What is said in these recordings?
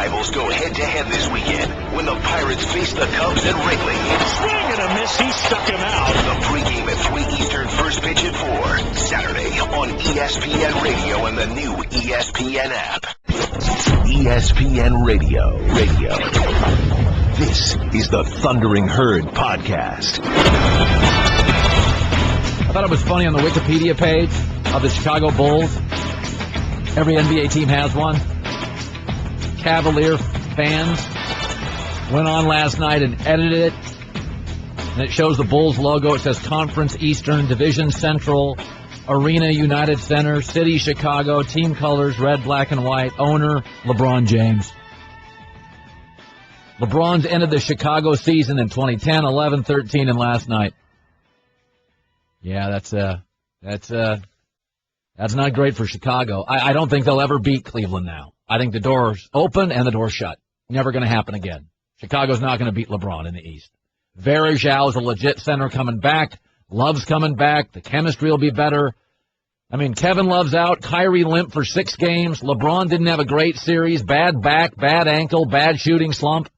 rivals go head-to-head this weekend when the Pirates face the Cubs at Wrigley. Swing and a miss. He stuck him out. The pregame at 3 Eastern, first pitch at 4. Saturday on ESPN Radio and the new ESPN app. ESPN Radio. This is the Thundering Herd podcast. I thought it was funny on the Wikipedia page of the Chicago Bulls. Every NBA team has one. Cavalier fans went on last night and edited it. And it shows the Bulls logo. It says Conference Eastern, Division Central, Arena United Center, City Chicago, team colors, red, black, and white, owner, LeBron James. LeBron's ended the Chicago season in 2010, 11, 13, and last night. Yeah, that's not great for Chicago. I don't think they'll ever beat Cleveland now. I think the door's open and the door's shut. Never going to happen again. Chicago's not going to beat LeBron in the East. Varejao is a legit center coming back. Love's coming back. The chemistry will be better. I mean, Kevin Love's out. Kyrie limp for 6 games. LeBron didn't have a great series. Bad back, bad ankle, bad shooting slump.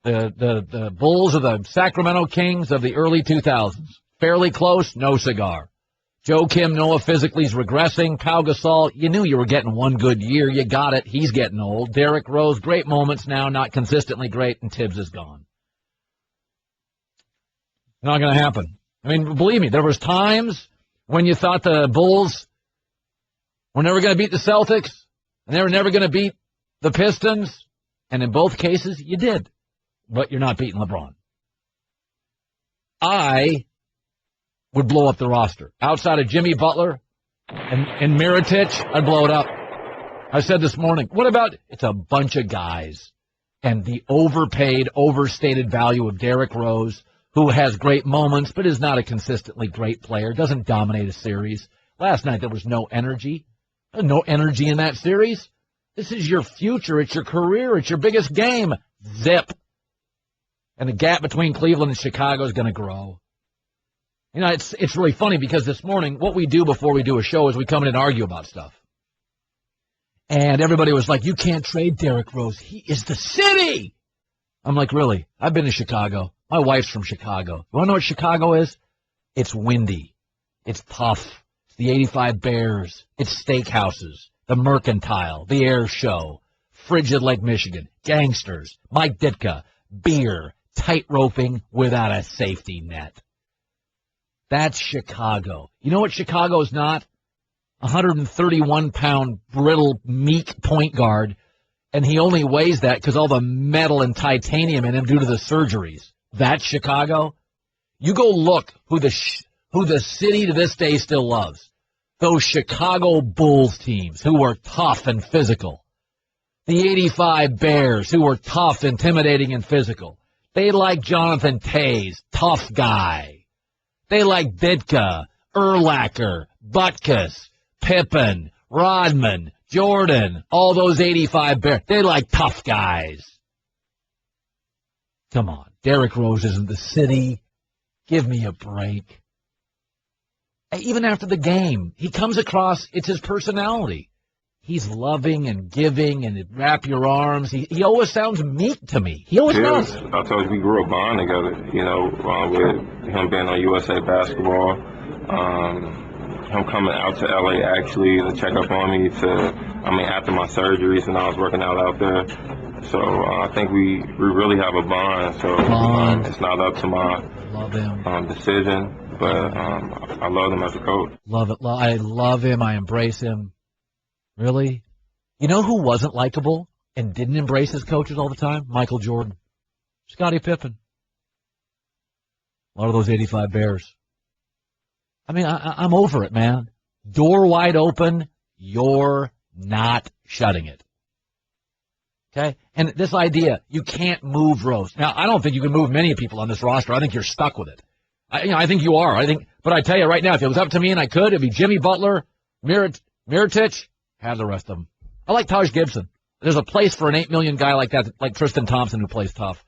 The Bulls are the Sacramento Kings of the early 2000s. Fairly close, no cigar. Joakim Noah physically is regressing. Pau Gasol, you knew you were getting one good year. You got it. He's getting old. Derrick Rose, great moments now, not consistently great, and Tibbs is gone. Not going to happen. I mean, believe me, there was times when you thought the Bulls were never going to beat the Celtics, and they were never going to beat the Pistons, and in both cases, you did. But you're not beating LeBron. I would blow up the roster. Outside of Jimmy Butler and Mirotic, I'd blow it up. I said this morning, what about, it's a bunch of guys, and the overpaid, overstated value of Derrick Rose, who has great moments, but is not a consistently great player, doesn't dominate a series. Last night there was no energy. There's no energy in that series. This is your future. It's your career. It's your biggest game. Zip. And the gap between Cleveland and Chicago is going to grow. You know, it's really funny because this morning, what we do before we do a show is we come in and argue about stuff. And everybody was like, you can't trade Derrick Rose. He is the city. I'm like, really? I've been to Chicago. My wife's from Chicago. You want to know what Chicago is? It's windy. It's tough. It's the 85 Bears. It's steakhouses, the Mercantile, the Air Show, frigid Lake Michigan, gangsters, Mike Ditka, beer, tight roping without a safety net. That's Chicago. You know what Chicago is not? 131-pound, brittle, meek point guard, and he only weighs that because all the metal and titanium in him due to the surgeries. That's Chicago. You go look who the city to this day still loves. Those Chicago Bulls teams who were tough and physical. The 85 Bears who were tough, intimidating, and physical. They like Jonathan Tays, tough guy. They like Ditka, Urlacher, Butkus, Pippen, Rodman, Jordan, all those 85 Bears. They like tough guys. Come on. Derrick Rose isn't the city. Give me a break. Even after the game, he comes across, it's his personality. He's loving and giving and wrap your arms. He always sounds meek to me. He always does. I told you we grew a bond together, with him being on USA Basketball, him coming out to LA actually to check up on me after my surgeries and I was working out there. So I think we really have a bond. So it's not up to my decision, but I love him as a coach. Love it. I love him. I embrace him. Really? You know who wasn't likable and didn't embrace his coaches all the time? Michael Jordan. Scottie Pippen. A lot of those 85 Bears. I mean, I'm over it, man. Door wide open. You're not shutting it. Okay? And this idea, you can't move Rose. Now, I don't think you can move many people on this roster. I think you're stuck with it. I think you are. But I tell you right now, if it was up to me and I could, it'd be Jimmy Butler, Mirotic, have the rest of them. I like Taj Gibson. There's a place for an $8 million guy like that, like Tristan Thompson, who plays tough.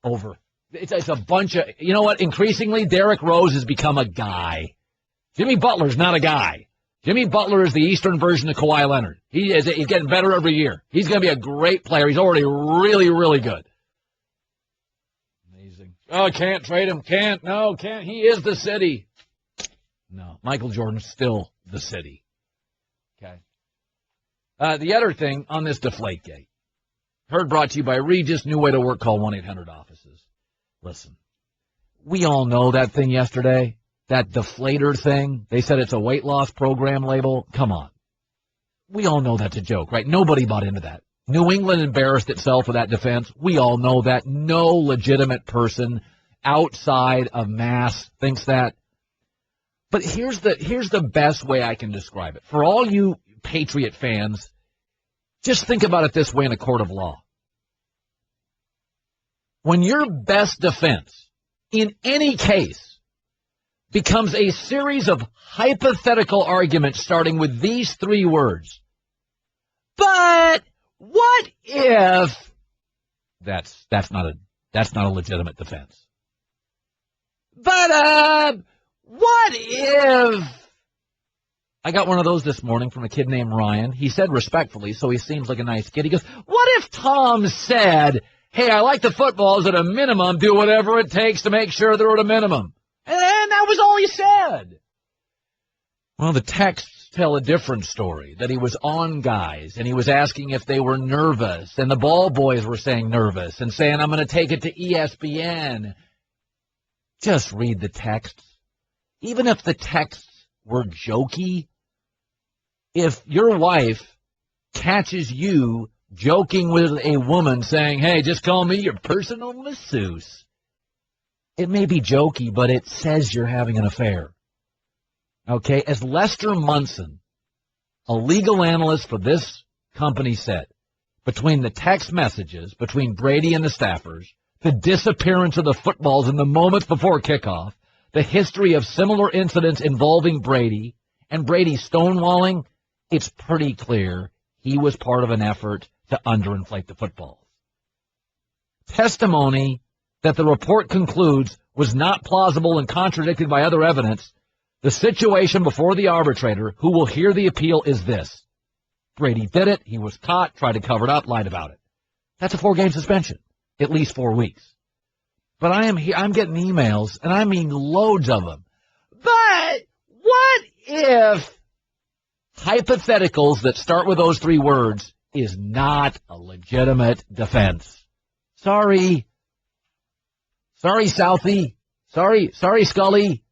Over. It's a bunch of, you know what? Increasingly, Derrick Rose has become a guy. Jimmy Butler's not a guy. Jimmy Butler is the Eastern version of Kawhi Leonard. He's getting better every year. He's going to be a great player. He's already really, really good. Amazing. Oh, can't trade him. Can't. He is the city. No, Michael Jordan's still the city. Okay. The other thing on this Deflategate. Heard brought to you by Regis. New way to work. Call 1-800-OFFICES. Listen, we all know that thing yesterday. That deflator thing, they said it's a weight loss program label. Come on. We all know that's a joke, right? Nobody bought into that. New England embarrassed itself with that defense. We all know that. No legitimate person outside of mass thinks that. But here's the best way I can describe it. For all you Patriot fans, just think about it this way in a court of law. When your best defense in any case becomes a series of hypothetical arguments starting with these three words. But what if that's not a legitimate defense. But what if I got one of those this morning from a kid named Ryan. He said respectfully, so he seems like a nice kid. He goes, what if Tom said, hey, I like the footballs at a minimum, do whatever it takes to make sure they're at a minimum. And that was all he said. Well, the texts tell a different story, that he was on guys, and he was asking if they were nervous, and the ball boys were saying nervous, and saying, I'm going to take it to ESPN. Just read the texts. Even if the texts were jokey, if your wife catches you joking with a woman saying, hey, just call me your personal masseuse, it may be jokey, but it says you're having an affair. Okay, as Lester Munson, a legal analyst for this company, said, between the text messages, between Brady and the staffers, the disappearance of the footballs in the moments before kickoff, the history of similar incidents involving Brady, and Brady stonewalling, it's pretty clear he was part of an effort to underinflate the footballs. Testimony that the report concludes was not plausible and contradicted by other evidence. The situation before the arbitrator, who will hear the appeal, is this. Brady did it. He was caught, tried to cover it up, lied about it. That's a 4-game suspension, at least 4 weeks. But I'm getting emails, and I mean loads of them. But what if hypotheticals that start with those 3 words is not a legitimate defense? Sorry. Sorry, Southie. Sorry, Scully.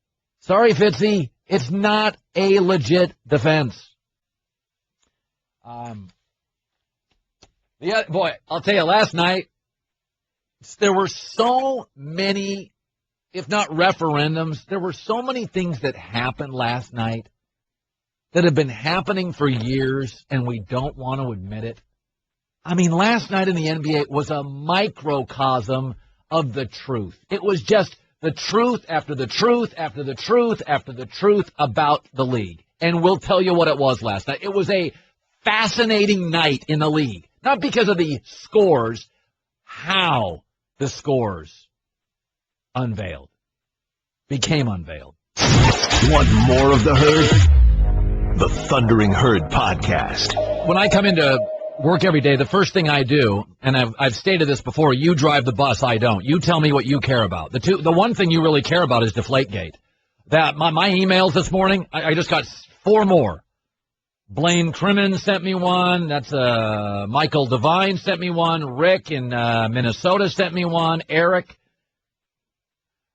Sorry, Fitzy. It's not a legit defense. Boy, I'll tell you, last night, there were so many, if not referendums, there were so many things that happened last night that have been happening for years, and we don't want to admit it. I mean, last night in the NBA was a microcosm of the truth. It was just the truth after the truth after the truth after the truth about the league. And we'll tell you what it was last night. It was a fascinating night in the league. Not because of the scores, how the scores became unveiled. Want more of the Herd? The Thundering Herd Podcast. When I come into work every day, the first thing I do, and I've stated this before, you drive the bus, I don't. You tell me what you care about. The one thing you really care about is Deflategate. That my emails this morning, I just got 4 more. Blaine Crimmins sent me one. That's Michael Devine sent me one. Rick in Minnesota sent me one. Eric.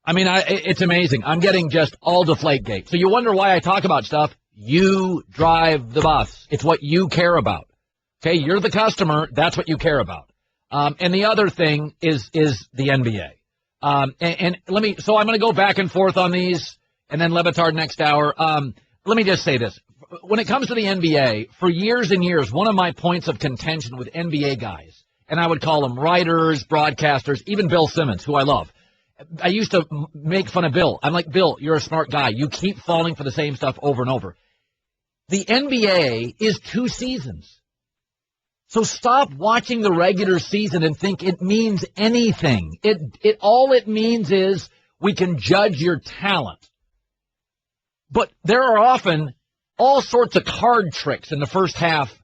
I mean, it's amazing. I'm getting just all Deflategate. So you wonder why I talk about stuff. You drive the bus. It's what you care about. Okay, you're the customer. That's what you care about. And the other thing is the NBA. So I'm going to go back and forth on these, and then Le Batard next hour. Let me just say this. When it comes to the NBA, for years and years, one of my points of contention with NBA guys, and I would call them writers, broadcasters, even Bill Simmons, who I love. I used to make fun of Bill. I'm like, Bill, you're a smart guy. You keep falling for the same stuff over and over. The NBA is 2 seasons. So stop watching the regular season and think it means anything. All it means is we can judge your talent. But there are often all sorts of card tricks in the first half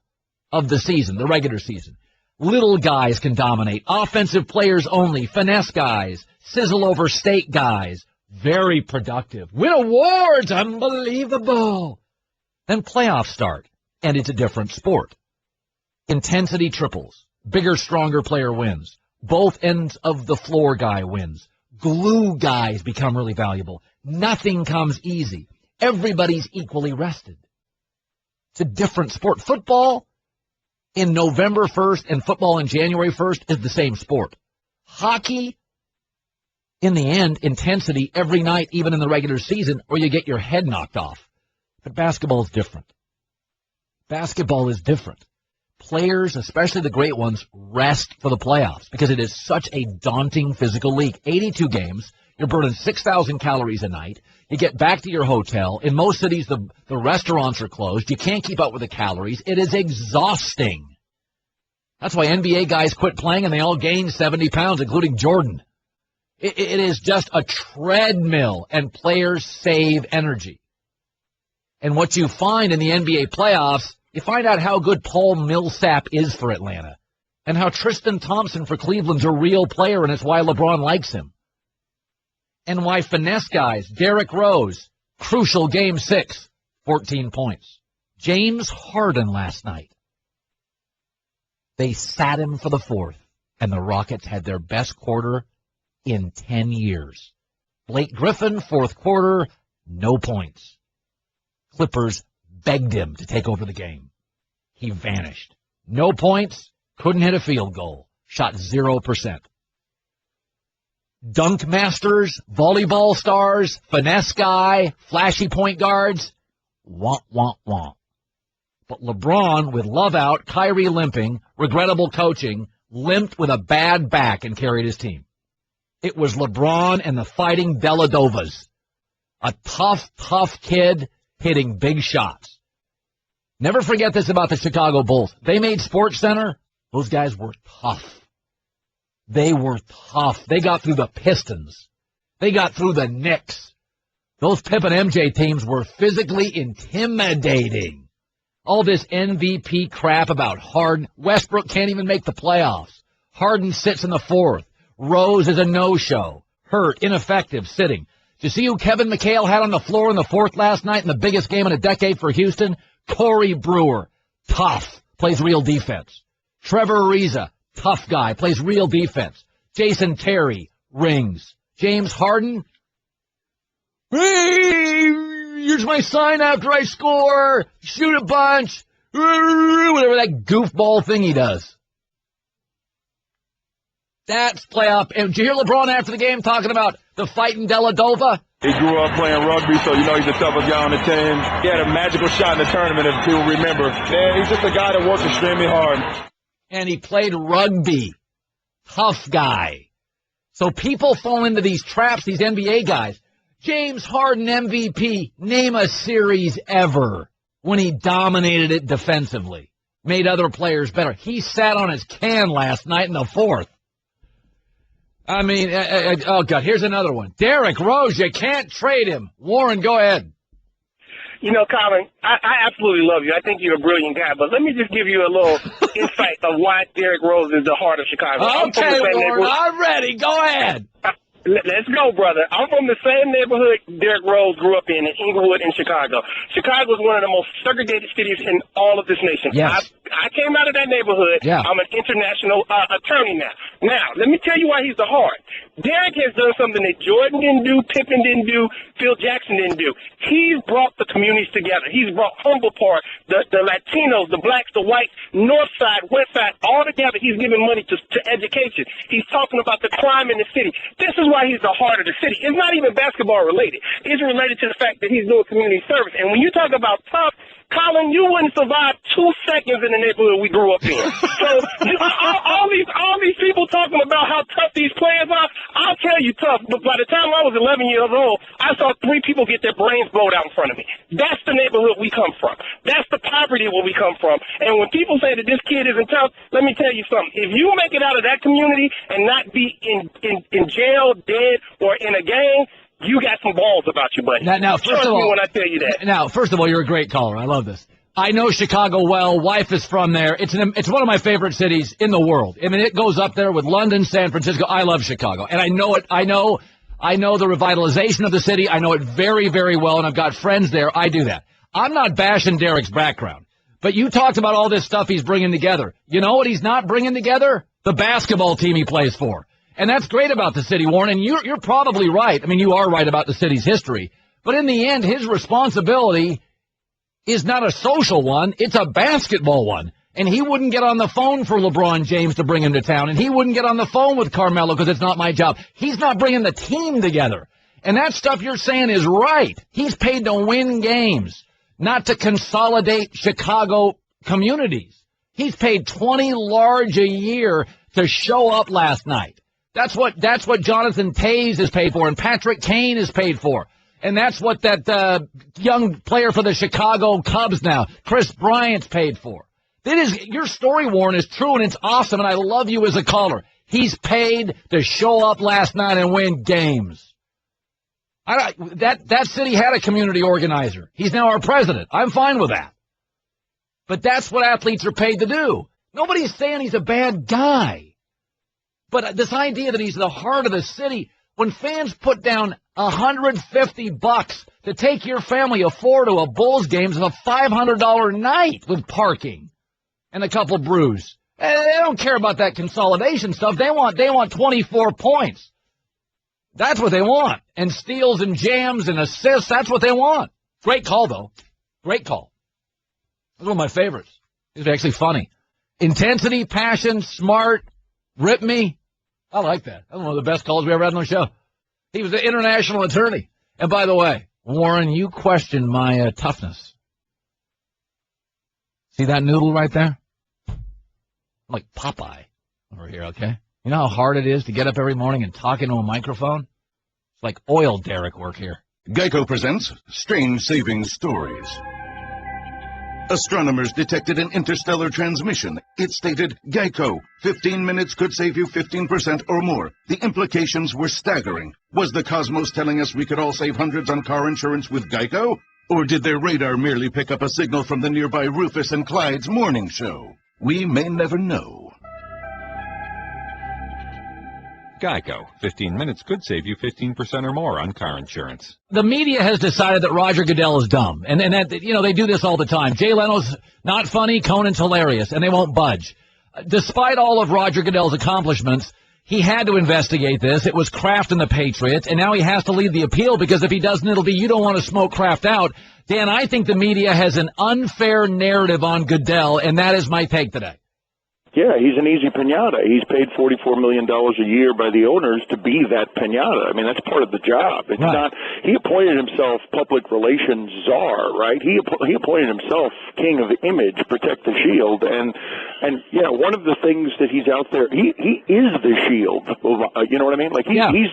of the season, the regular season. Little guys can dominate. Offensive players only. Finesse guys. Sizzle over state guys. Very productive. Win awards. Unbelievable. Then playoffs start, and it's a different sport. Intensity triples. Bigger, stronger player wins. Both ends of the floor guy wins. Glue guys become really valuable. Nothing comes easy. Everybody's equally rested. It's a different sport. Football in November 1st and football in January 1st is the same sport. Hockey, in the end, intensity every night, even in the regular season, or you get your head knocked off. But basketball is different. Basketball is different. Players, especially the great ones, rest for the playoffs because it is such a daunting physical league. 82 games. You're burning 6,000 calories a night. You get back to your hotel. In most cities, the restaurants are closed. You can't keep up with the calories. It is exhausting. That's why NBA guys quit playing and they all gained 70 pounds, including Jordan. It is just a treadmill, and players save energy. And what you find in the NBA playoffs, you find out how good Paul Millsap is for Atlanta and how Tristan Thompson for Cleveland's a real player, and it's why LeBron likes him. And why finesse guys, Derrick Rose, crucial game 6, 14 points. James Harden last night. They sat him for the fourth, and the Rockets had their best quarter in 10 years. Blake Griffin, fourth quarter, no points. Clippers begged him to take over the game. He vanished. No points, couldn't hit a field goal, shot 0%. Dunk masters, volleyball stars, finesse guy, flashy point guards, wah, wah, wah. But LeBron, with Love out, Kyrie limping, regrettable coaching, limped with a bad back and carried his team. It was LeBron and the Fighting Deladovas. A tough kid hitting big shots. Never forget this about the Chicago Bulls. They made SportsCenter. Those guys were tough. They were tough. They got through the Pistons. They got through the Knicks. Those Pip and MJ teams were physically intimidating. All this MVP crap about Harden. Westbrook can't even make the playoffs. Harden sits in the fourth. Rose is a no-show. Hurt, ineffective, sitting. Did you see who Kevin McHale had on the floor in the fourth last night in the biggest game in a decade for Houston? Corey Brewer. Tough. Plays real defense. Trevor Ariza. Tough guy, plays real defense. Jason Terry, rings. James Harden, hey, here's my sign after I score. Shoot a bunch. Whatever that goofball thing he does. That's playoff. And did you hear LeBron after the game talking about the Fighting Deladova? He grew up playing rugby, so he's the toughest guy on the team. He had a magical shot in the tournament, if people remember. Man, he's just a guy that works extremely hard. And he played rugby. Tough guy. So people fall into these traps, these NBA guys. James Harden MVP, name a series ever when he dominated it defensively, made other players better. He sat on his can last night in the fourth. I mean, oh, God, here's another one. Derrick Rose, you can't trade him. Warren, go ahead. You know, Colin, I absolutely love you. I think you're a brilliant guy. But let me just give you a little insight of why Derrick Rose is the heart of Chicago. Okay, Warren, I'm ready. Go ahead. Let's go, brother. I'm from the same neighborhood Derrick Rose grew up in Inglewood in Chicago. Chicago is one of the most segregated cities in all of this nation. Yes. I came out of that neighborhood. Yeah. I'm an international attorney now. Now, let me tell you why he's the heart. Derrick has done something that Jordan didn't do, Pippen didn't do, Phil Jackson didn't do. He's brought the communities together. He's brought Humboldt Park, the Latinos, the blacks, the whites, north side, west side, all together. He's giving money to education. He's talking about the crime in the city. This is why he's the heart of the city. It's not even basketball related. It's related to the fact that he's doing community service. And when you talk about tough, Colin, you wouldn't survive 2 seconds in the neighborhood we grew up in. So all these people talking about how tough these players are, I'll tell you tough. But by the time I was 11 years old, I saw 3 people get their brains blowed out in front of me. That's the neighborhood we come from. That's the poverty where we come from. And when people say that this kid isn't tough, let me tell you something. If you make it out of that community and not be in jail, dead, or in a gang, You got some balls about you, buddy. Now, first Trust of all, me when I tell you that. Now, first of all, you're a great caller. I love this. I know Chicago well. Wife is from there. It's one of my favorite cities in the world. I mean, it goes up there with London, San Francisco. I love Chicago, and I know it. I know the revitalization of the city. I know it very, very well, and I've got friends there. I do that. I'm not bashing Derek's background, but you talked about all this stuff he's bringing together. You know what he's not bringing together? The basketball team he plays for. And that's great about the city, Warren, and you're probably right. I mean, you are right about the city's history. But in the end, his responsibility is not a social one. It's a basketball one. And he wouldn't get on the phone for LeBron James to bring him to town. And he wouldn't get on the phone with Carmelo because it's not my job. He's not bringing the team together. And that stuff you're saying is right. He's paid to win games, not to consolidate Chicago communities. He's paid $20 large a year to show up last night. That's what Jonathan Taze is paid for, and Patrick Kane is paid for. And that's what that young player for the Chicago Cubs now, Chris Bryant's paid for. Your story, Warren, is true, and it's awesome, and I love you as a caller. He's paid to show up last night and win games. That city had a community organizer. He's now our president. I'm fine with that. But that's what athletes are paid to do. Nobody's saying he's a bad guy. But this idea that he's the heart of the city, when fans put down $150 to take your family of four to a Bulls game, is a $500 night with parking and a couple brews. They don't care about that consolidation stuff. They want 24 points. That's what they want. And steals and jams and assists, that's what they want. Great call, though. Great call. That's one of my favorites. It's actually funny. Intensity, passion, smart, rip me. I like that. That's one of the best calls we ever had on the show. He was an international attorney. And by the way, Warren, you questioned my toughness. See that noodle right there? I'm like Popeye over here, okay? You know how hard it is to get up every morning and talk into a microphone? It's like oil derrick work here. Geico presents Strange Savings Stories. Astronomers detected an interstellar transmission. It stated, Geico, 15 minutes could save you 15% or more. The implications were staggering. Was the cosmos telling us we could all save hundreds on car insurance with Geico? Or did their radar merely pick up a signal from the nearby Rufus and Clyde's morning show? We may never know. Geico. 15 minutes could save you 15% or more on car insurance. The media has decided that Roger Goodell is dumb. And that, they do this all the time. Jay Leno's not funny, Conan's hilarious, and they won't budge. Despite all of Roger Goodell's accomplishments, he had to investigate this. It was Kraft and the Patriots, and now he has to lead the appeal because if he doesn't, it'll be you don't want to smoke Kraft out. Dan, I think the media has an unfair narrative on Goodell, and that is my take today. Yeah, he's an easy piñata. He's paid $44 million a year by the owners to be that piñata. I mean, that's part of the job. It's not. He appointed himself public relations czar, right? He appointed himself king of image, protect the shield, and yeah, one of the things that he's out there, he is the shield. You know what I mean? Like he's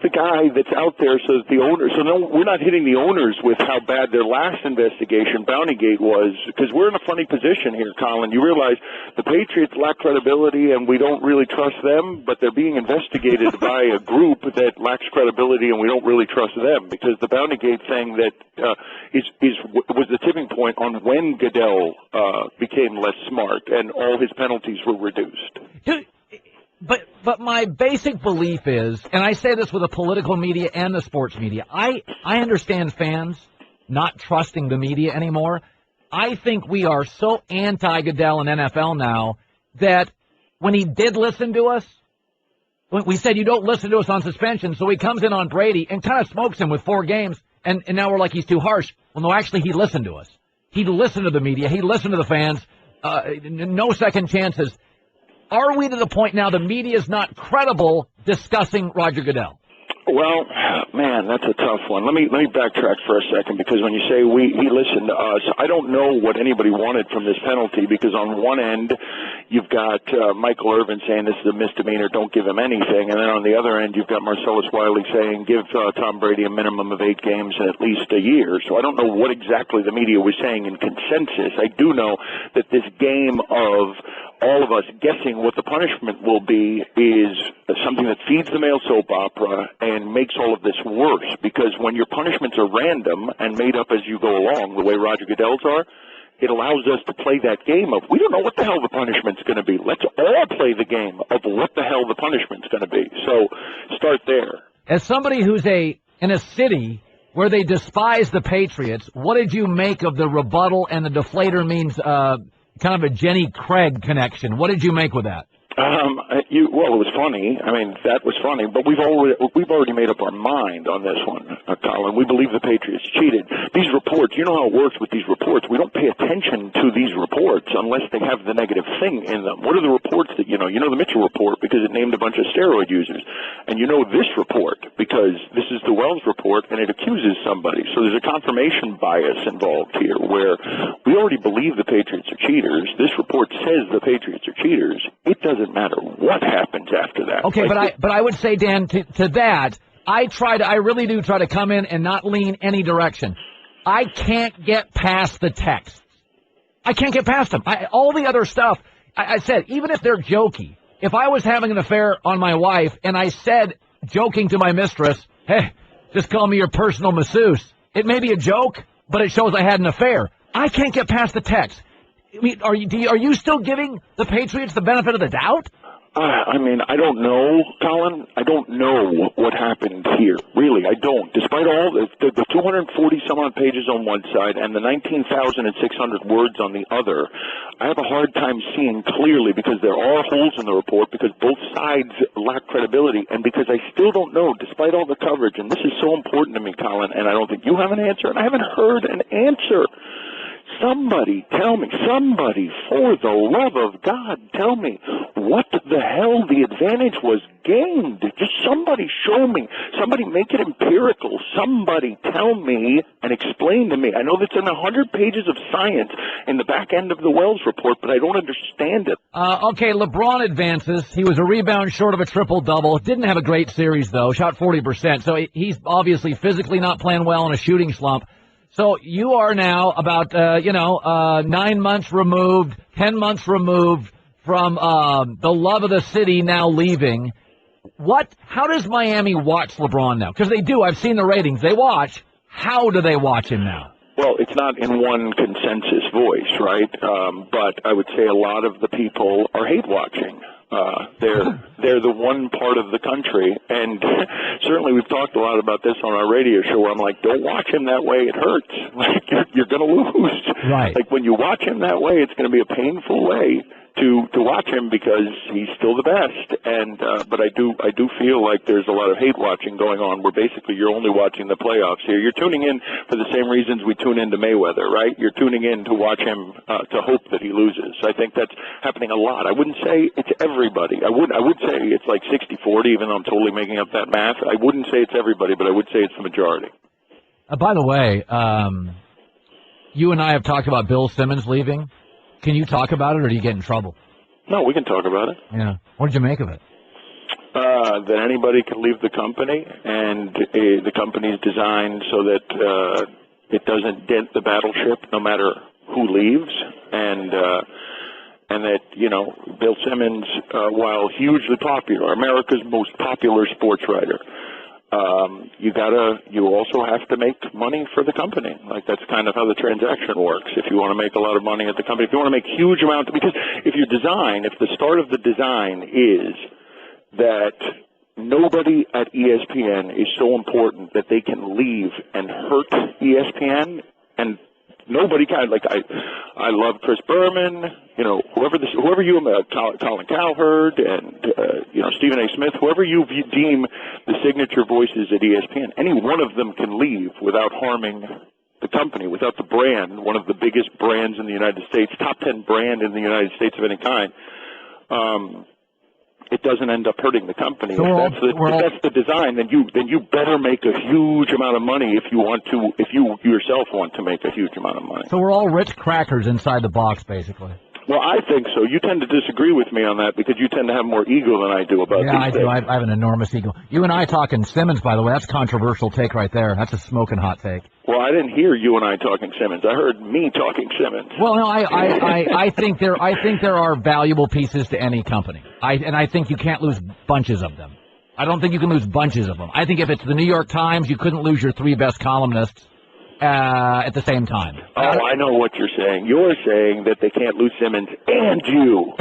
the guy that's out there so that the owners. So no, we're not hitting the owners with how bad their last investigation, Bountygate, was, because we're in a funny position here, Colin. You realize the Patriots lack credibility, and we don't really trust them, but they're being investigated by a group that lacks credibility, and we don't really trust them, because the Bountygate thing that was the tipping point on when Goodell became less smart, and all his penalties were reduced. But my basic belief is, and I say this with the political media and the sports media, I understand fans not trusting the media anymore. I think we are so anti-Goodell in NFL now that when he did listen to us, when we said you don't listen to us on suspension, so he comes in on Brady and kind of smokes him with 4 games, and now we're like he's too harsh. Well, no, actually he listened to us. He listened to the media. He listened to the fans. No second chances. Are we to the point now the media is not credible discussing Roger Goodell? Well, man, that's a tough one. Let me backtrack for a second, because when you say he listened to us, I don't know what anybody wanted from this penalty, because on one end you've got Michael Irvin saying this is a misdemeanor, don't give him anything, and then on the other end you've got Marcellus Wiley saying give Tom Brady a minimum of 8 games and at least a year. So I don't know what exactly the media was saying in consensus. I do know that this game of all of us guessing what the punishment will be is something that feeds the male soap opera and makes all of this worse, because when your punishments are random and made up as you go along, the way Roger Goodell's are, it allows us to play that game of, we don't know what the hell the punishment's going to be. Let's all play the game of what the hell the punishment's going to be. So start there. As somebody who's in a city where they despise the Patriots, what did you make of the rebuttal and the deflator means kind of a Jenny Craig connection? What did you make with that? Well, it was funny. I mean, that was funny, but we've already made up our mind on this one, Colin. We believe the Patriots cheated. These reports, you know how it works with these reports. We don't pay attention to these reports unless they have the negative thing in them. What are the reports that you know? You know the Mitchell report because it named a bunch of steroid users, and you know this report because this is the Wells report and it accuses somebody. So there's a confirmation bias involved here, where we already believe the Patriots are cheaters. This report says the Patriots are cheaters. It doesn't matter what happens after that. Okay, but I would say, Dan, to that, I really do try to come in and not lean any direction. I can't get past the text. I can't get past them. All the other stuff, I said, even if they're jokey, if I was having an affair on my wife and I said, joking to my mistress, hey, just call me your personal masseuse, it may be a joke, but it shows I had an affair. I can't get past the text. I mean, are you still giving the Patriots the benefit of the doubt? I mean, I don't know, Colin. I don't know what happened here. Really, I don't. Despite all the 240-some-odd pages on one side and the 19,600 words on the other, I have a hard time seeing clearly because there are holes in the report, because both sides lack credibility, and because I still don't know, despite all the coverage, and this is so important to me, Colin, and I don't think you have an answer, and I haven't heard an answer. Somebody tell me, somebody, for the love of God, tell me what the hell the advantage was gained. Just somebody show me. Somebody make it empirical. Somebody tell me and explain to me. I know that's in 100 pages of science in the back end of the Wells report, but I don't understand it. Okay, LeBron advances. He was a rebound short of a triple-double. Didn't have a great series, though. Shot 40%. So he's obviously physically not playing well in a shooting slump. So you are now about, 9 months removed, 10 months removed from the love of the city now leaving. How does Miami watch LeBron now? Because they do. I've seen the ratings. They watch. How do they watch him now? Well, it's not in one consensus voice, right? But I would say a lot of the people are hate watching. They're the one part of the country, and certainly we've talked a lot about this on our radio show, where I'm like, don't watch him that way, it hurts. Like, you're going to lose. Right. Like, when you watch him that way, it's going to be a painful way to watch him, because he's still the best. And but I do feel like there's a lot of hate watching going on, where basically you're only watching the playoffs here. You're tuning in for the same reasons we tune into Mayweather, right? You're tuning in to watch him to hope that he loses. I think that's happening a lot. I wouldn't say it's everybody. I would say it's like 60-40, even though I'm totally making up that math. I wouldn't say it's everybody, but I would say it's the majority. By the way, you and I have talked about Bill Simmons leaving. Can you talk about it, or do you get in trouble? No, we can talk about it. Yeah. What did you make of it? That anybody can leave the company, and the company's designed so that it doesn't dent the battleship no matter who leaves, and that, Bill Simmons, while hugely popular, America's most popular sports writer, you also have to make money for the company. Like, that's kind of how the transaction works. If you want to make a lot of money at the company, if you want to make huge amounts, because if the start of the design is that nobody at ESPN is so important that they can leave and hurt ESPN, and nobody can. Like, I love Chris Berman, whoever you, Colin Cowherd, and Stephen A. Smith, whoever you deem the signature voices at ESPN, any one of them can leave without harming the company, without the brand, one of the biggest brands in the United States, top 10 brand in the United States of any kind. It doesn't end up hurting the company. So if that's the design, then you better make a huge amount of money if you yourself want to make a huge amount of money. So we're all rich crackers inside the box, basically. Well, I think so. You tend to disagree with me on that because you tend to have more ego than I do about these things. Yeah, I do. I have an enormous ego. You and I talking Simmons, by the way, that's a controversial take right there. That's a smoking hot take. Well, I didn't hear you and I talking Simmons. I heard me talking Simmons. Well, no, I think there are valuable pieces to any company. I think you can't lose bunches of them. I don't think you can lose bunches of them. I think if it's the New York Times, you couldn't lose your 3 best columnists at the same time. Oh, I know what you're saying. You're saying that they can't lose Simmons and you.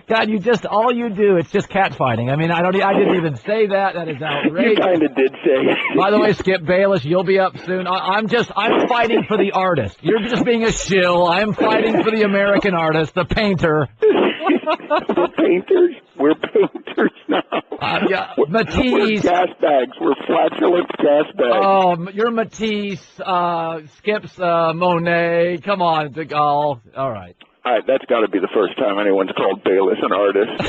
God, all you do, it's just catfighting. I mean, I didn't even say that. That is outrageous. You kind of did say it. By the way, Skip Bayless, you'll be up soon. I'm fighting for the artist. You're just being a shill. I'm fighting for the American artist, the painter. We're painters. We're painters now. Yeah, Matisse. We're gas bags. We're flatulent gas bags. Oh, you're Matisse. Skip's Monet. Come on, De Gaulle. All right. All right, that's got to be the first time anyone's called Bayless an artist.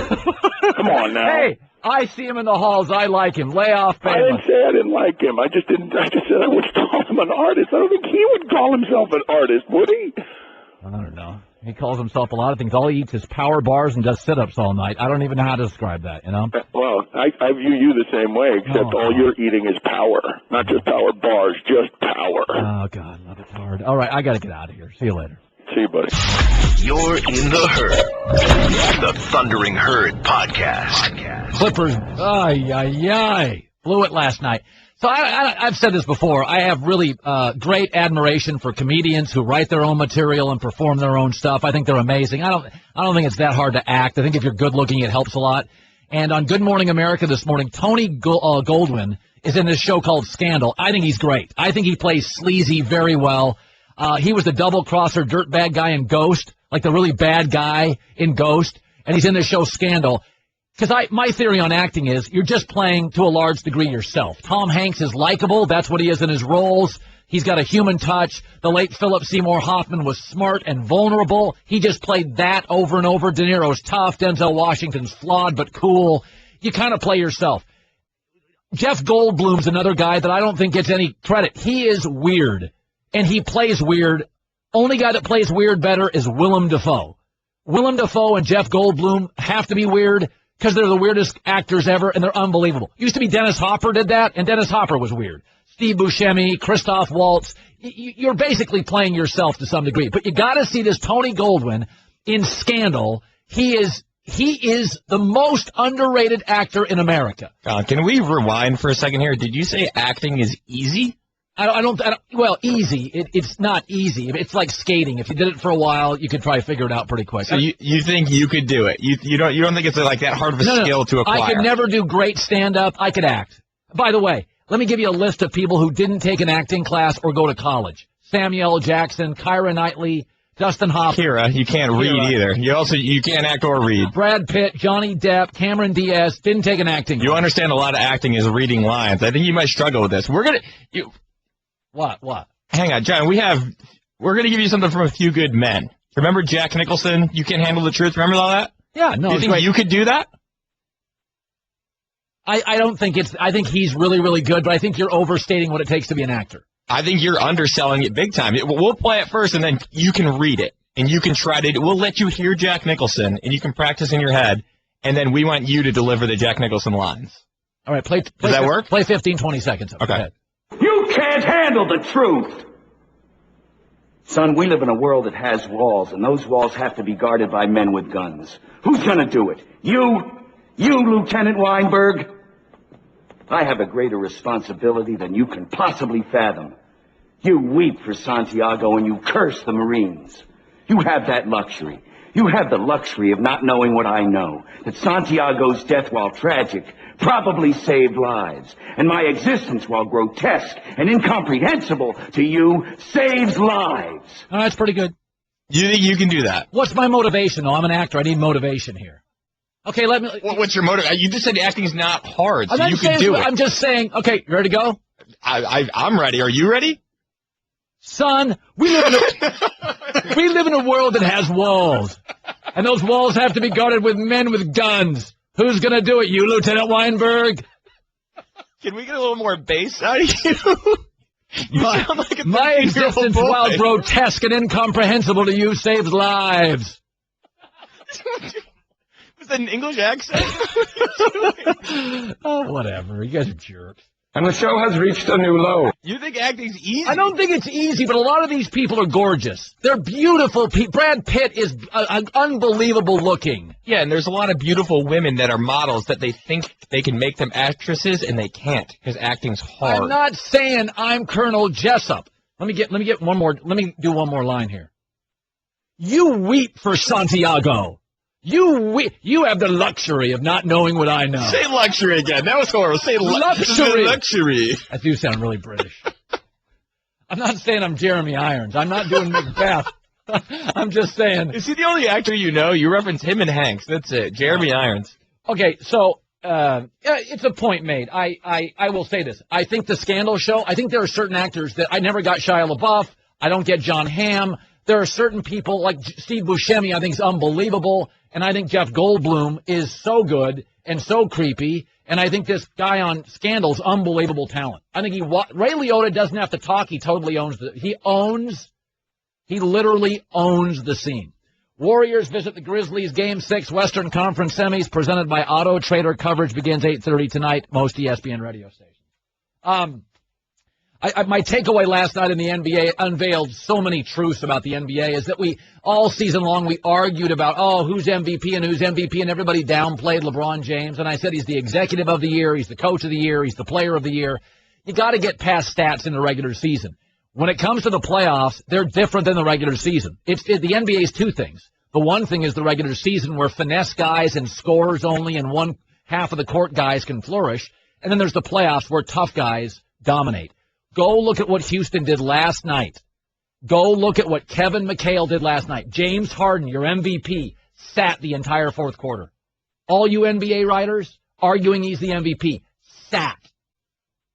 Come on now. Hey, I see him in the halls. I like him. Lay off Bayless. I didn't say I didn't like him. I just said I would call him an artist. I don't think he would call himself an artist, would he? I don't know. He calls himself a lot of things. All he eats is power bars and does sit-ups all night. I don't even know how to describe that, you know? Well, I view you the same way, except all you're eating is power. Not just power bars, just power. Oh, God, love it's hard. All right, I got to get out of here. See you later. See you, buddy. You're in the Herd. The Thundering Herd podcast. Clippers, blew it last night. So I've said this before. I have really great admiration for comedians who write their own material and perform their own stuff. I think they're amazing. I don't think it's that hard to act. I think if you're good looking, it helps a lot. And on Good Morning America this morning, Tony Goldwyn is in this show called Scandal. I think he's great. I think he plays sleazy very well. He was the double-crosser dirtbag guy in Ghost, like the really bad guy in Ghost, and he's in this show Scandal. Because my theory on acting is you're just playing to a large degree yourself. Tom Hanks is likable. That's what he is in his roles. He's got a human touch. The late Philip Seymour Hoffman was smart and vulnerable. He just played that over and over. De Niro's tough. Denzel Washington's flawed but cool. You kind of play yourself. Jeff Goldblum's another guy that I don't think gets any credit. He is weird, and he plays weird. Only guy that plays weird better is Willem Dafoe. Willem Dafoe and Jeff Goldblum have to be weird, because they're the weirdest actors ever, and they're unbelievable. Used to be Dennis Hopper did that, and Dennis Hopper was weird. Steve Buscemi, Christoph Waltz. You're basically playing yourself to some degree. But you got to see this Tony Goldwyn in Scandal. He is the most underrated actor in America. Can we rewind for a second here? Did you say acting is easy? Well, easy. It's not easy. It's like skating. If you did it for a while, you could probably figure it out pretty quick. So you think you could do it? You don't think it's like that hard of a skill to acquire? I could never do great stand-up. I could act. By the way, let me give you a list of people who didn't take an acting class or go to college. Samuel L. Jackson, Keira Knightley, Dustin Hoffman. Keira, you can't read either. You can't act or read. Brad Pitt, Johnny Depp, Cameron Diaz didn't take an acting class. You understand a lot of acting is reading lines. I think you might struggle with this. What? Hang on, John. We're going to give you something from A Few Good Men. Remember Jack Nicholson? You Can't Handle the Truth. Remember all that? Yeah, no. Do you think you could do that? I don't think I think he's really, really good, but I think you're overstating what it takes to be an actor. I think you're underselling it big time. We'll play it first, and then you can read it, and you can try to. We'll let you hear Jack Nicholson, and you can practice in your head, and then we want you to deliver the Jack Nicholson lines. All right, play. Does that work? Play 15, 20 seconds. Okay. You can't handle the truth. Son, we live in a world that has walls, and those walls have to be guarded by men with guns. Who's gonna do it? You, Lieutenant Weinberg? I have a greater responsibility than you can possibly fathom. You weep for Santiago and you curse the Marines. You have that luxury. You have the luxury of not knowing what I know, that Santiago's death, while tragic, probably saved lives. And my existence, while grotesque and incomprehensible to you, saves lives. Oh, that's pretty good. You think you can do that? What's my motivation, though? I'm an actor. I need motivation here. Okay, let me... What's your motive? You just said acting is not hard, so you can do it. I'm just saying... Okay, you ready to go? I'm ready. Are you ready? Son, we live in a world that has walls. And those walls have to be guarded with men with guns. Who's going to do it? You, Lieutenant Weinberg? Can we get a little more bass out of you? Sound like my existence, while grotesque and incomprehensible to you, saves lives. Was that an English accent? Oh, whatever. You guys are jerks. And the show has reached a new low. You think acting's easy? I don't think it's easy, but a lot of these people are gorgeous. They're beautiful people. Brad Pitt is unbelievable looking. Yeah, and there's a lot of beautiful women that are models that they think they can make them actresses, and they can't because acting's hard. I'm not saying I'm Colonel Jessup. Let me get one more. Let me do one more line here. You weep for Santiago. You have the luxury of not knowing what I know. Say luxury again. That was horrible. Say luxury. Luxury. I do sound really British. I'm not saying I'm Jeremy Irons. I'm not doing Macbeth. I'm just saying. Is he the only actor you know? You reference him and Hanks. That's it. Jeremy Irons. Okay, so it's a point made. I will say this. I think the Scandal show, I think there are certain actors that I never got Shia LaBeouf. I don't get John Hamm. There are certain people like Steve Buscemi I think is unbelievable. And I think Jeff Goldblum is so good and so creepy. And I think this guy on Scandal's unbelievable talent. I think Ray Liotta doesn't have to talk. He totally owns he literally owns the scene. Warriors visit the Grizzlies Game 6 Western Conference semis presented by Auto Trader. Coverage begins 8:30 tonight, most ESPN radio stations. My takeaway last night in the NBA unveiled so many truths about the NBA is that all season long we argued about, who's MVP and who's MVP, and everybody downplayed LeBron James. And I said he's the executive of the year, he's the coach of the year, he's the player of the year. You got to get past stats in the regular season. When it comes to the playoffs, they're different than the regular season. The NBA is two things. The one thing is the regular season where finesse guys and scorers only and one half of the court guys can flourish. And then there's the playoffs where tough guys dominate. Go look at what Houston did last night. Go look at what Kevin McHale did last night. James Harden, your MVP, sat the entire fourth quarter. All you NBA writers arguing he's the MVP, sat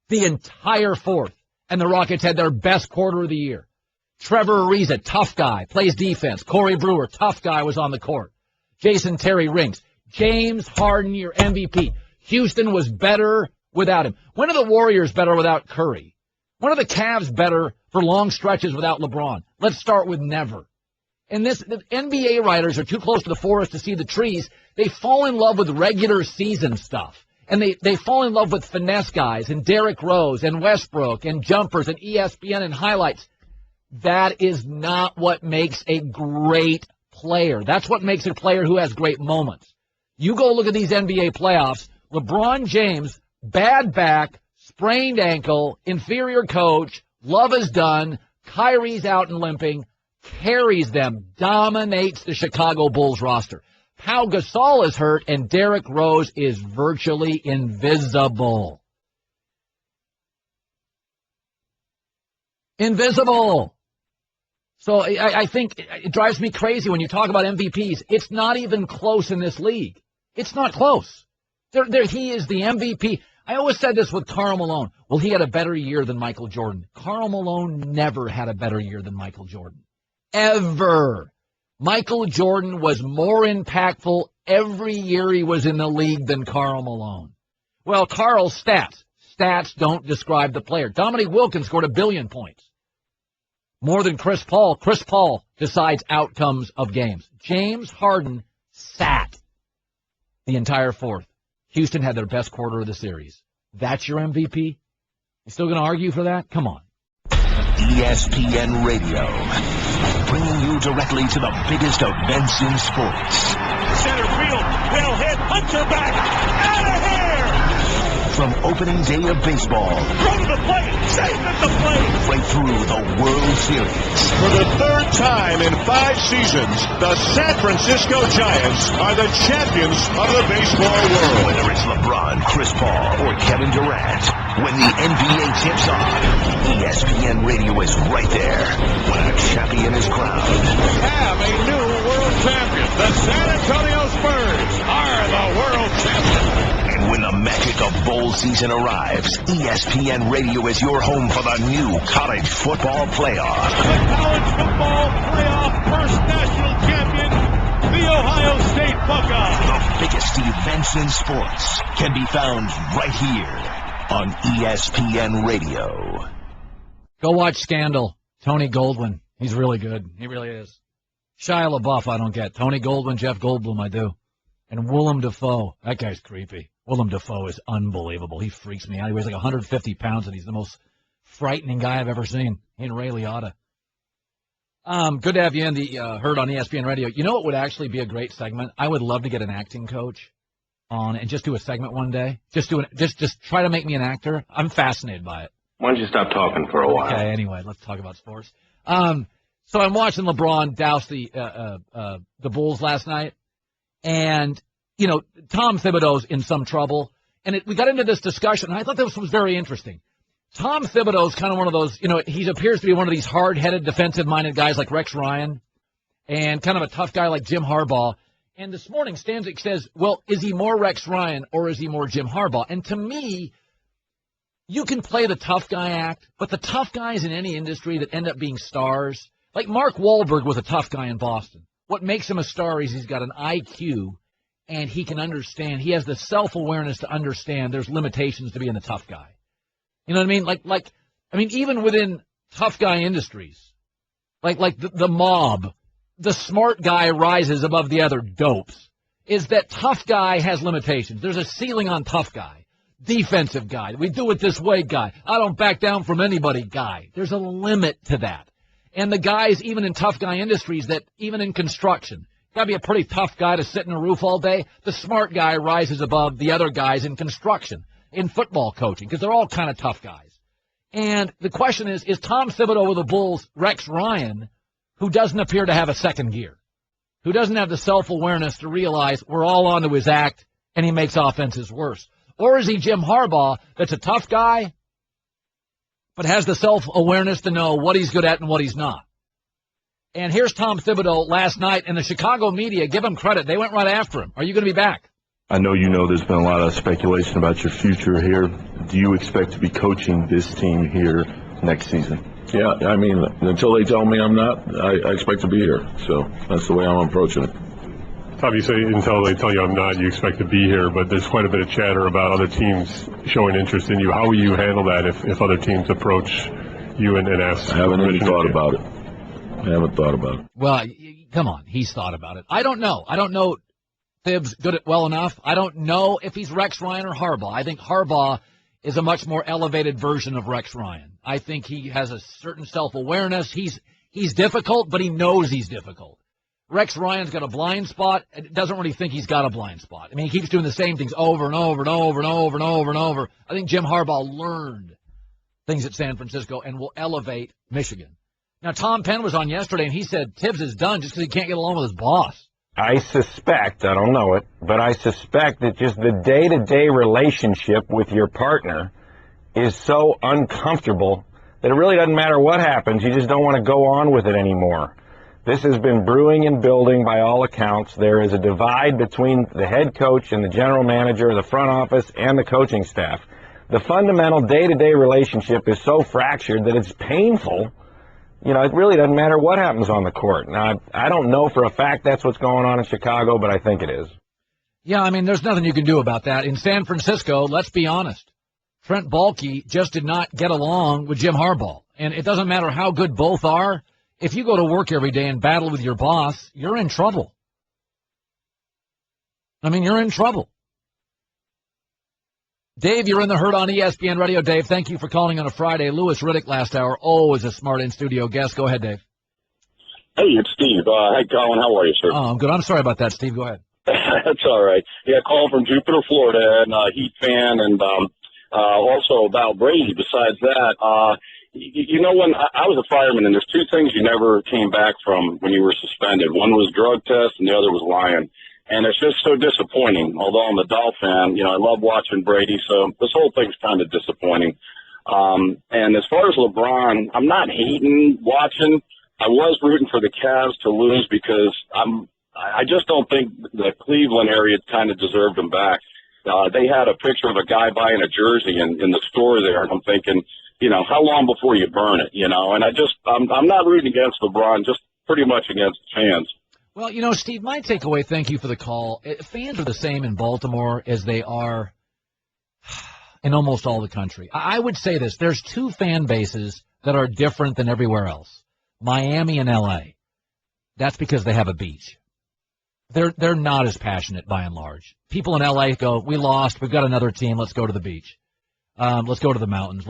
the entire fourth. And the Rockets had their best quarter of the year. Trevor Ariza, tough guy, plays defense. Corey Brewer, tough guy, was on the court. Jason Terry Rinks. James Harden, your MVP. Houston was better without him. When are the Warriors better without Curry? When are the Cavs better for long stretches without LeBron? Let's start with never. And the NBA writers are too close to the forest to see the trees. They fall in love with regular season stuff. And they fall in love with finesse guys and Derrick Rose and Westbrook and jumpers and ESPN and highlights. That is not what makes a great player. That's what makes a player who has great moments. You go look at these NBA playoffs. LeBron James, bad back, sprained ankle, inferior coach, love is done, Kyrie's out and limping, carries them, dominates the Chicago Bulls roster. Pau Gasol is hurt, and Derrick Rose is virtually invisible. Invisible. So I think it drives me crazy when you talk about MVPs. It's not even close in this league. It's not close. He is the MVP. I always said this with Karl Malone. Well, he had a better year than Michael Jordan. Karl Malone never had a better year than Michael Jordan. Ever. Michael Jordan was more impactful every year he was in the league than Karl Malone. Well, Karl's stats. Stats don't describe the player. Dominique Wilkins scored 1 billion points. More than Chris Paul. Chris Paul decides outcomes of games. James Harden sat the entire fourth. Houston had their best quarter of the series. That's your MVP? You still going to argue for that? Come on. ESPN Radio, bringing you directly to the biggest events in sports. Center field, well hit, Hunter back, out of here! From opening day of baseball, Throw to the plate, safe at the plate! right through the World Series. For the third time in 5 seasons, the San Francisco Giants are the champions of the baseball world. Whether it's LeBron, Chris Paul, or Kevin Durant, when the NBA tips off, ESPN Radio is right there when a champion is crowned. Have a new world champion. The San Antonio Spurs are the world champions. And when the magic of bowl season arrives, ESPN Radio is your home for the new college football playoff. The college football playoff first national champion, the Ohio State Buckeyes. The biggest events in sports can be found right here on ESPN Radio. Go watch Scandal. Tony Goldwyn. He's really good. He really is. Shia LaBeouf, I don't get. Tony Goldwyn, Jeff Goldblum, I do. And Willem Dafoe. That guy's creepy. Willem Dafoe is unbelievable. He freaks me out. He weighs like 150 pounds, and he's the most frightening guy I've ever seen. He and Ray Liotta. Good to have you in the Herd on ESPN Radio. You know what would actually be a great segment? I would love to get an acting coach on and just do a segment one day. Just try to make me an actor. I'm fascinated by it. Why don't you stop talking for a while? Okay, anyway, let's talk about sports. So I'm watching LeBron douse the Bulls last night, and you know Tom Thibodeau's in some trouble, and we got into this discussion, and I thought this was very interesting. Tom Thibodeau's kind of one of those, you know, he appears to be one of these hard-headed, defensive-minded guys like Rex Ryan, and kind of a tough guy like Jim Harbaugh. And this morning, Stanzik says, well, is he more Rex Ryan or is he more Jim Harbaugh? And to me, you can play the tough guy act, but the tough guys in any industry that end up being stars, like Mark Wahlberg was a tough guy in Boston. What makes him a star is he's got an IQ, and he can understand. He has the self-awareness to understand there's limitations to being a tough guy. You know what I mean? I mean, even within tough guy industries, like the mob, the smart guy rises above the other dopes. Is that tough guy has limitations. There's a ceiling on tough guy. Defensive guy. We do it this way guy. I don't back down from anybody guy. There's a limit to that. And the guys, even in tough guy industries, that even in construction, got to be a pretty tough guy to sit in a roof all day. The smart guy rises above the other guys in construction, in football coaching, because they're all kind of tough guys. And the question is Tom Thibodeau of the Bulls Rex Ryan, who doesn't appear to have a second gear, who doesn't have the self-awareness to realize we're all onto his act and he makes offenses worse? Or is he Jim Harbaugh that's a tough guy but has the self-awareness to know what he's good at and what he's not? And here's Tom Thibodeau last night, and the Chicago media, give him credit, they went right after him. Are you going to be back? I know there's been a lot of speculation about your future here. Do you expect to be coaching this team here next season? Yeah, I mean, until they tell me I'm not, I expect to be here. So that's the way I'm approaching it. Tom, you say until they tell you I'm not, you expect to be here, but there's quite a bit of chatter about other teams showing interest in you. How will you handle that if other teams approach you and ask? I haven't even thought about it. I haven't thought about it. Well, come on, he's thought about it. I don't know Thibs good at well enough. I don't know if he's Rex Ryan or Harbaugh. I think Harbaugh is a much more elevated version of Rex Ryan. I think he has a certain self-awareness. He's difficult, but he knows he's difficult. Rex Ryan's got a blind spot and doesn't really think he's got a blind spot. I mean, he keeps doing the same things over and over and over and over and over and over. I think Jim Harbaugh learned things at San Francisco and will elevate Michigan. Now, Tom Penn was on yesterday, and he said Tibbs is done just because he can't get along with his boss. I suspect, I don't know it, but I suspect that just the day-to-day relationship with your partner is so uncomfortable that it really doesn't matter what happens. You just don't want to go on with it anymore. This has been brewing and building by all accounts. There is a divide between the head coach and the general manager, the front office, and the coaching staff. The fundamental day-to-day relationship is so fractured that it's painful. You know, it really doesn't matter what happens on the court. Now, I don't know for a fact that's what's going on in Chicago, but I think it is. Yeah, I mean, there's nothing you can do about that. In San Francisco, let's be honest, Trent Baalke just did not get along with Jim Harbaugh. And it doesn't matter how good both are. If you go to work every day and battle with your boss, you're in trouble. I mean, you're in trouble. Dave, you're in the Herd on ESPN Radio. Dave, thank you for calling on a Friday. Louis Riddick last hour, always a smart in-studio guest. Go ahead, Dave. Hey, it's Steve. Hey, Colin, how are you, sir? Oh, I'm good. I'm sorry about that, Steve. Go ahead. That's all right. Yeah, calling from Jupiter, Florida, and Heat fan, and also about Brady. Besides that, you know, when I was a fireman, and there's two things you never came back from when you were suspended. One was drug test, and the other was lying. And it's just so disappointing. Although I'm a Dolphin fan, you know, I love watching Brady, so this whole thing's kind of disappointing. And as far as LeBron, I'm not hating watching. I was rooting for the Cavs to lose because I just don't think the Cleveland area kind of deserved him back. They had a picture of a guy buying a jersey in the store there, and I'm thinking, you know, how long before you burn it, you know? And I'm not rooting against LeBron, just pretty much against fans. Well, you know, Steve, my takeaway, thank you for the call. Fans are the same in Baltimore as they are in almost all the country. I would say this. There's two fan bases that are different than everywhere else, Miami and L.A. That's because they have a beach. they're not as passionate by and large. People in LA go, we lost, we've got another team, let's go to the beach. Let's go to the mountains.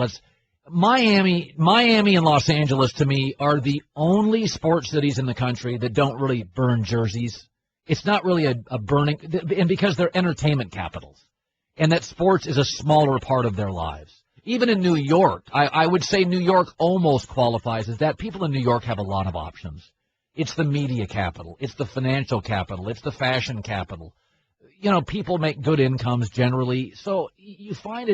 Miami and Los Angeles, to me, are the only sports cities in the country that don't really burn jerseys. It's not really a burning, and because they're entertainment capitals, and that sports is a smaller part of their lives. Even in New York, I would say New York almost qualifies as that. People in New York have a lot of options. It's the media capital. It's the financial capital. It's the fashion capital. People make good incomes generally. So you find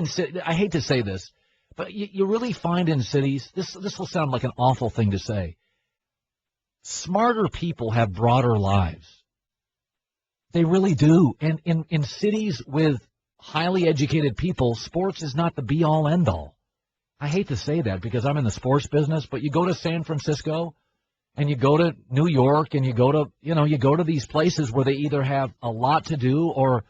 I hate to say this, but you really find in cities, this will sound like an awful thing to say, smarter people have broader lives. They really do. And in cities with highly educated people, sports is not the be-all, end-all. I hate to say that because I'm in the sports business, but you go to San Francisco and you go to New York and you go to these places where they either have a lot to do or,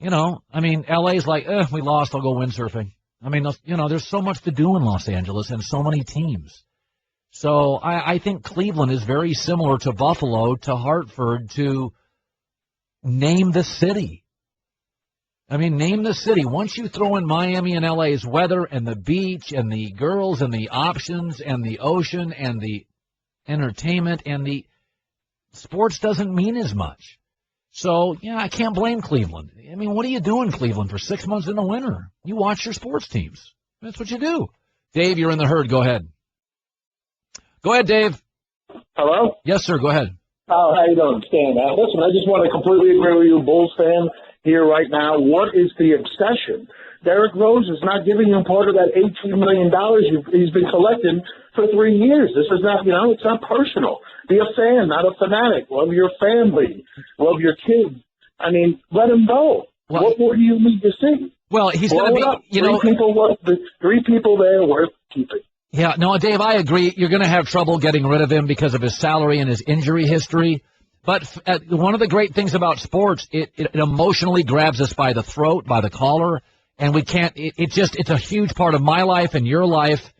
LA's like, we lost, I'll go windsurfing. There's so much to do in Los Angeles and so many teams. So I think Cleveland is very similar to Buffalo, to Hartford, to name the city. Name the city. Once you throw in Miami and LA's weather and the beach and the girls and the options and the ocean and the entertainment and the sports doesn't mean as much. So, I can't blame Cleveland. What do you do in Cleveland for 6 months in the winter? You watch your sports teams. That's what you do. Dave, you're in the herd. Go ahead. Go ahead, Dave. Hello? Yes, sir. Go ahead. Oh, how you doing, Stan? Listen, I just want to completely agree with you, Bulls fan, here right now. What is the obsession? Derrick Rose is not giving him part of that $18 million he's been collecting for 3 years. This is not, it's not personal. Be a fan, not a fanatic. Love your family. Love your kids. Let him go. Well, what more do you need to see? Well, he's going to be, three people there worth keeping. Yeah, no, Dave, I agree. You're going to have trouble getting rid of him because of his salary and his injury history. But one of the great things about sports, it emotionally grabs us by the throat, by the collar, and we can't, it's a huge part of my life and your life.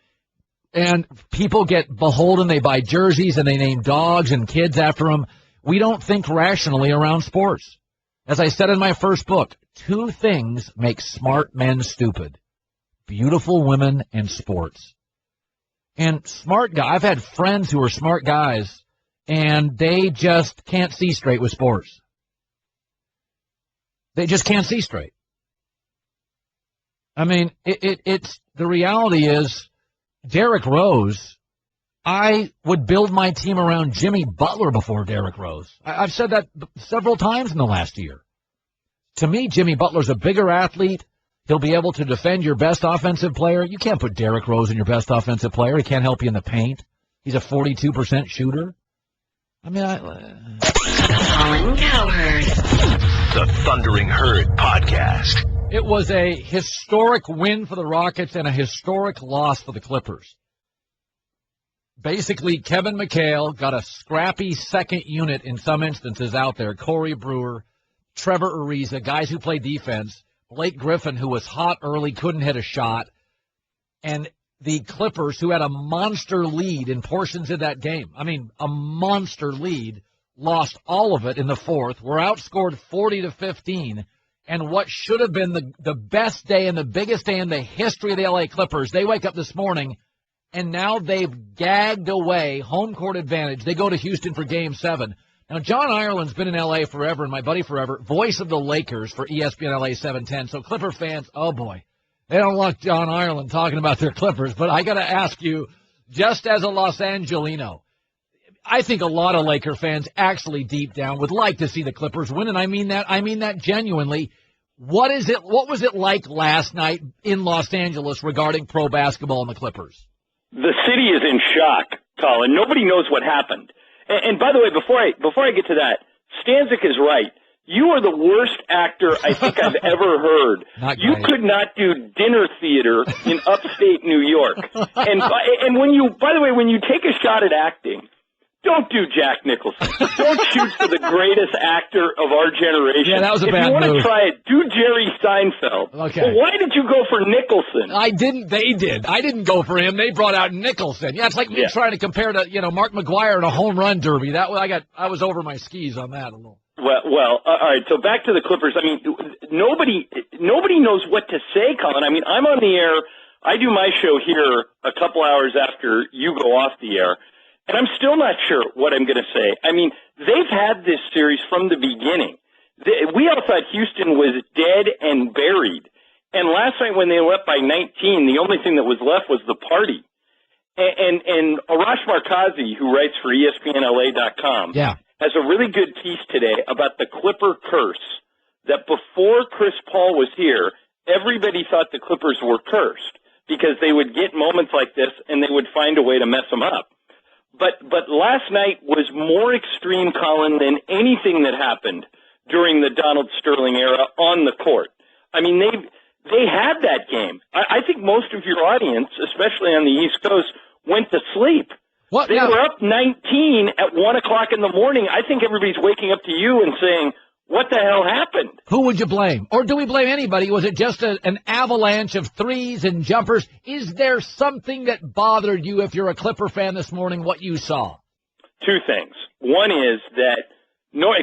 And people get beholden, they buy jerseys and they name dogs and kids after them. We don't think rationally around sports. As I said in my first book, 2 things make smart men stupid: beautiful women and sports. And smart guys, I've had friends who are smart guys, and they just can't see straight with sports. They just can't see straight. It's the reality is, Derrick Rose, I would build my team around Jimmy Butler before Derrick Rose. I've said that several times in the last year. To me, Jimmy Butler's a bigger athlete. He'll be able to defend your best offensive player. You can't put Derrick Rose in your best offensive player. He can't help you in the paint. He's a 42% shooter. Colin Cowherd. The Thundering Herd Podcast. It was a historic win for the Rockets and a historic loss for the Clippers. Basically, Kevin McHale got a scrappy second unit in some instances out there. Corey Brewer, Trevor Ariza, guys who play defense. Blake Griffin, who was hot early, couldn't hit a shot. And the Clippers, who had a monster lead in portions of that game, a monster lead, lost all of it in the fourth, were outscored 40-15. And what should have been the best day and the biggest day in the history of the LA Clippers, they wake up this morning, and now they've gagged away home court advantage. They go to Houston for Game 7. Now, John Ireland's been in L.A. forever, and my buddy forever, voice of the Lakers for ESPN LA 710. So Clipper fans, oh boy, they don't like John Ireland talking about their Clippers. But I got to ask you, just as a Los Angelino, I think a lot of Laker fans actually deep down would like to see the Clippers win, and I mean that genuinely. What was it like last night in Los Angeles regarding pro basketball and the Clippers? The city is in shock, Colin. Nobody knows what happened. And by the way, before I get to that, Stanzik is right. You are the worst actor I think I've ever heard. You could not do dinner theater in upstate New York. And when you take a shot at acting, don't do Jack Nicholson. Don't shoot for the greatest actor of our generation. Yeah, that was a bad move. If you want to try it, do Jerry Seinfeld. Okay. Well, why did you go for Nicholson? I didn't. They did. I didn't go for him. They brought out Nicholson. Yeah, it's like me trying to compare to Mark McGwire in a home run derby. I was over my skis on that a little. Well, all right. So back to the Clippers. I mean, nobody knows what to say, Colin. I mean, I'm on the air. I do my show here a couple hours after you go off the air, and I'm still not sure what I'm going to say. I mean, they've had this series from the beginning. We all thought Houston was dead and buried. And last night when they were up by 19, the only thing that was left was the party. And Arash Markazi, who writes for ESPNLA.com, has a really good piece today about the Clipper curse, that before Chris Paul was here, everybody thought the Clippers were cursed because they would get moments like this and they would find a way to mess them up. But last night was more extreme, Colin, than anything that happened during the Donald Sterling era on the court. I mean, they had that game. I think most of your audience, especially on the East Coast, went to sleep. They were up 19 at 1 o'clock in the morning. I think everybody's waking up to you and saying, what the hell happened? Who would you blame? Or do we blame anybody? Was it just an avalanche of threes and jumpers? Is there something that bothered you, if you're a Clipper fan this morning, what you saw? Two things. One is that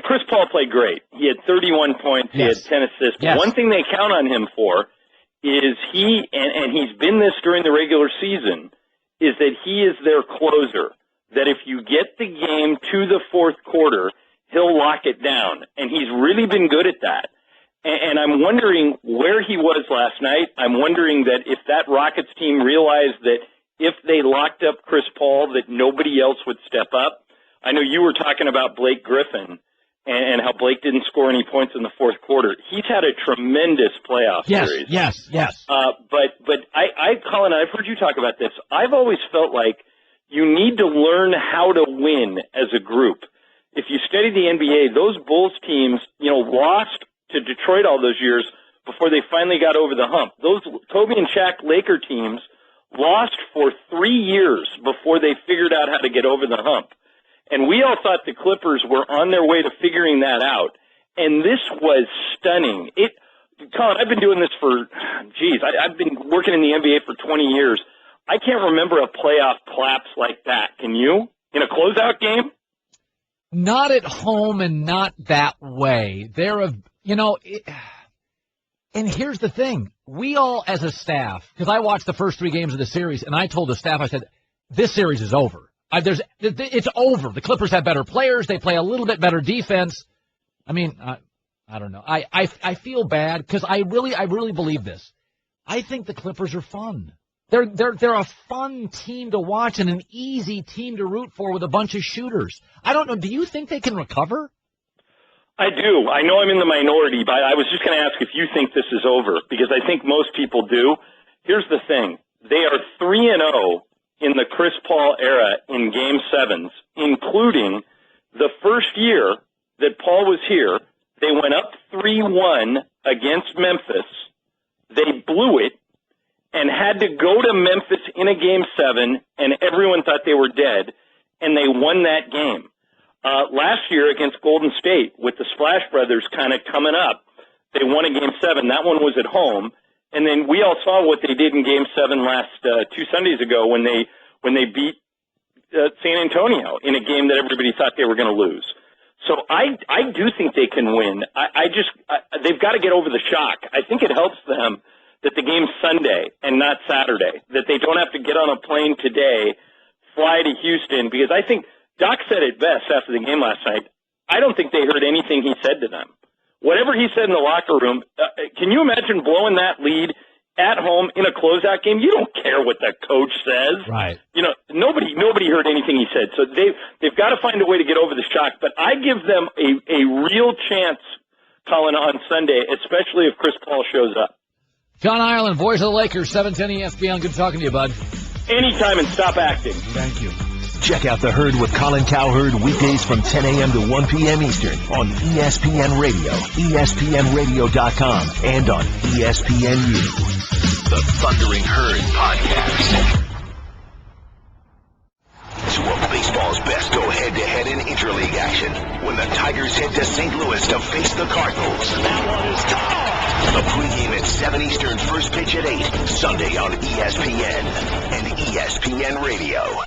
Chris Paul played great. He had 31 points. He had 10 assists. Yes. One thing they count on him for is and he's been this during the regular season, is that he is their closer, that if you get the game to the fourth quarter, he'll lock it down. And he's really been good at that. And I'm wondering where he was last night. I'm wondering that if that Rockets team realized that if they locked up Chris Paul, that nobody else would step up. I know you were talking about Blake Griffin and how Blake didn't score any points in the fourth quarter. He's had a tremendous playoff series. Yes. But Colin, I've heard you talk about this. I've always felt like you need to learn how to win as a group. If you study the NBA, those Bulls teams, lost to Detroit all those years before they finally got over the hump. Those Kobe and Shaq Laker teams lost for 3 years before they figured out how to get over the hump. And we all thought the Clippers were on their way to figuring that out. And this was stunning. Colin, I've been doing this I've been working in the NBA for 20 years. I can't remember a playoff collapse like that. Can you? In a closeout game? Not at home and not that way. And here's the thing. We all, as a staff, because I watched the first 3 games of the series, and I told the staff, I said, this series is over. It's over. The Clippers have better players. They play a little bit better defense. I mean, I don't know. I feel bad because I really believe this. I think the Clippers are fun. They're a fun team to watch and an easy team to root for with a bunch of shooters. I don't know. Do you think they can recover? I do. I know I'm in the minority, but I was just going to ask if you think this is over, because I think most people do. Here's the thing. They are 3-0 in the Chris Paul era in Game 7s, including the first year that Paul was here. They went up 3-1 against Memphis. They blew it and had to go to Memphis in a Game 7, and everyone thought they were dead, and they won that game. Last year against Golden State, with the Splash Brothers kind of coming up, they won a Game 7. That one was at home. And then we all saw what they did in Game 7 last 2 Sundays ago when they beat San Antonio in a game that everybody thought they were going to lose. So I do think they can win. They've got to get over the shock. I think it helps them that the game's Sunday and not Saturday, that they don't have to get on a plane today, fly to Houston, because I think Doc said it best after the game last night. I don't think they heard anything he said to them. Whatever he said in the locker room, can you imagine blowing that lead at home in a closeout game? You don't care what the coach says. Right. Nobody heard anything he said. So they've got to find a way to get over the shock. But I give them a real chance, Colin, on Sunday, especially if Chris Paul shows up. John Ireland, voice of the Lakers, 710 ESPN. Good talking to you, bud. Anytime, and stop acting. Thank you. Check out The Herd with Colin Cowherd weekdays from 10 a.m. to 1 p.m. Eastern on ESPN Radio, ESPNRadio.com, and on ESPNU. The Thundering Herd Podcast. Two of baseball's best go head-to-head in interleague action when the Tigers head to St. Louis to face the Cardinals. That one is gone! The pregame at 7 Eastern, first pitch at 8, Sunday on ESPN and ESPN Radio.